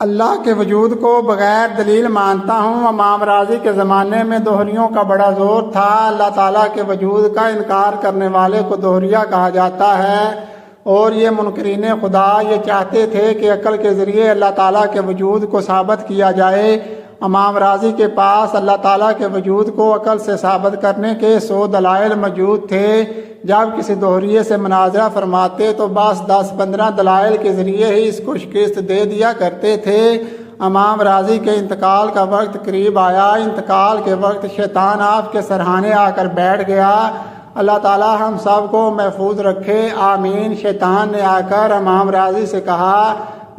اللہ کے وجود کو بغیر دلیل مانتا ہوں۔ امام راضی کے زمانے میں دوہریوں کا بڑا زور تھا۔ اللہ تعالیٰ کے وجود کا انکار کرنے والے کو دوہریہ کہا جاتا ہے، اور یہ منکرین خدا یہ چاہتے تھے کہ عقل کے ذریعے اللہ تعالیٰ کے وجود کو ثابت کیا جائے۔ امام راضی کے پاس اللہ تعالیٰ کے وجود کو عقل سے ثابت کرنے کے 100 دلائل موجود تھے۔ جب کسی دوہریے سے مناظرہ فرماتے تو بس 10-15 دلائل کے ذریعے ہی اس کو شکست دے دیا کرتے تھے۔ امام راضی کے انتقال کا وقت قریب آیا۔ انتقال کے وقت شیطان آپ کے سرہانے آ کر بیٹھ گیا۔ اللہ تعالیٰ ہم سب کو محفوظ رکھے، آمین۔ شیطان نے آ کر امام راضی سے کہا،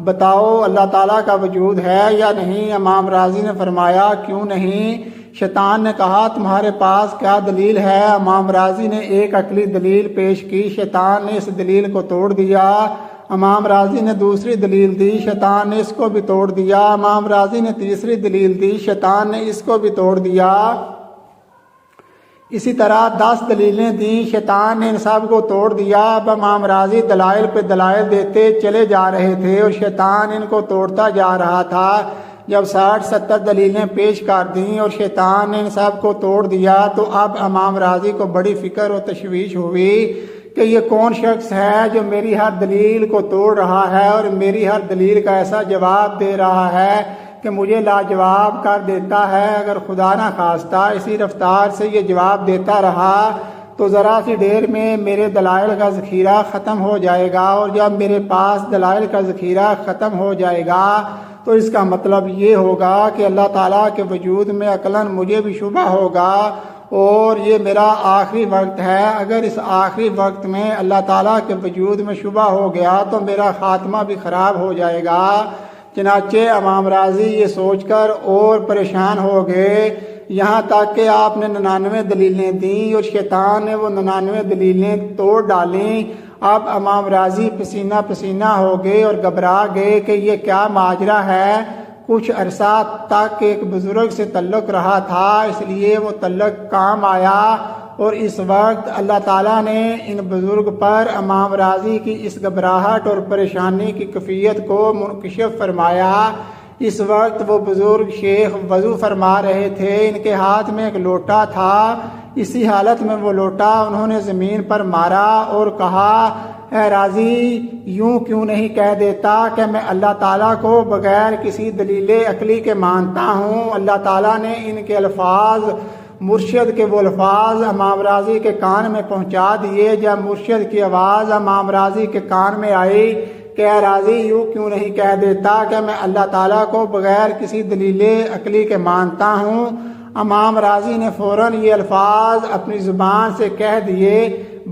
بتاؤ اللہ تعالیٰ کا وجود ہے یا نہیں؟ امام راضی نے فرمایا، کیوں نہیں؟ شیطان نے کہا، تمہارے پاس کیا دلیل ہے؟ امام راضی نے ایک عقلی دلیل پیش کی، شیطان نے اس دلیل کو توڑ دیا۔ امام راضی نے دوسری دلیل دی، شیطان نے اس کو بھی توڑ دیا۔ امام راضی نے تیسری دلیل دی، شیطان نے اس کو بھی توڑ دیا۔ اسی طرح 10 دلیلیں دیں، شیطان نے ان سب کو توڑ دیا۔ اب امام راضی دلائل پہ دلائل دیتے چلے جا رہے تھے اور شیطان ان کو توڑتا جا رہا تھا۔ جب 60-70 دلیلیں پیش کر دیں اور شیطان نے ان سب کو توڑ دیا تو اب امام راضی کو بڑی فکر و تشویش ہوئی کہ یہ کون شخص ہے جو میری ہر دلیل کو توڑ رہا ہے اور میری ہر دلیل کا ایسا جواب دے رہا ہے کہ مجھے لاجواب کر دیتا ہے۔ اگر خدا نہ خواستہ اسی رفتار سے یہ جواب دیتا رہا تو ذرا سی دیر میں میرے دلائل کا ذخیرہ ختم ہو جائے گا، اور جب میرے پاس دلائل کا ذخیرہ ختم ہو جائے گا تو اس کا مطلب یہ ہوگا کہ اللہ تعالیٰ کے وجود میں عقلاً مجھے بھی شبہ ہوگا، اور یہ میرا آخری وقت ہے۔ اگر اس آخری وقت میں اللہ تعالیٰ کے وجود میں شبہ ہو گیا تو میرا خاتمہ بھی خراب ہو جائے گا۔ چنانچہ امام راضی یہ سوچ کر اور پریشان ہو گئے، یہاں تک کہ آپ نے 99 دلیلیں دیں اور شیطان نے وہ 99 دلیلیں توڑ ڈالیں۔ اب امام راضی پسینہ پسینہ ہو گئے اور گھبرا گئے کہ یہ کیا ماجرا ہے۔ کچھ عرصہ تک ایک بزرگ سے تعلق رہا تھا، اس لیے وہ تعلق کام آیا، اور اس وقت اللہ تعالیٰ نے ان بزرگ پر امام راضی کی اس گھبراہٹ اور پریشانی کی کیفیت کو منکشف فرمایا۔ اس وقت وہ بزرگ شیخ وضو فرما رہے تھے، ان کے ہاتھ میں ایک لوٹا تھا۔ اسی حالت میں وہ لوٹا انہوں نے زمین پر مارا اور کہا، اے راضی، یوں کیوں نہیں کہہ دیتا کہ میں اللہ تعالیٰ کو بغیر کسی دلیل عقلی کے مانتا ہوں؟ اللہ تعالیٰ نے ان کے الفاظ، مرشد کے وہ الفاظ امام راضی کے کان میں پہنچا دیے۔ جب مرشد کی آواز امام راضی کے کان میں آئی کہ اے راضی، یوں کیوں نہیں کہہ دیتا کہ میں اللہ تعالیٰ کو بغیر کسی دلیل عقلی کے مانتا ہوں؟ امام راضی نے فوراً یہ الفاظ اپنی زبان سے کہہ دیے،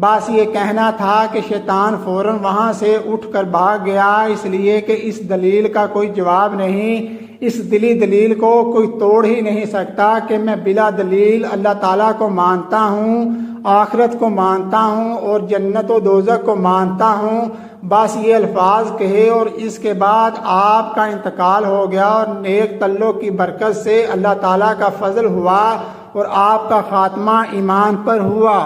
بس یہ کہنا تھا کہ شیطان فوراً وہاں سے اٹھ کر بھاگ گیا، اس لیے کہ اس دلیل کا کوئی جواب نہیں، اس دلیل کو کوئی توڑ ہی نہیں سکتا کہ میں بلا دلیل اللہ تعالیٰ کو مانتا ہوں، آخرت کو مانتا ہوں اور جنت و دوزخ کو مانتا ہوں۔ بس یہ الفاظ کہے اور اس کے بعد آپ کا انتقال ہو گیا، اور نیک تعلق کی برکت سے اللہ تعالیٰ کا فضل ہوا اور آپ کا خاتمہ ایمان پر ہوا۔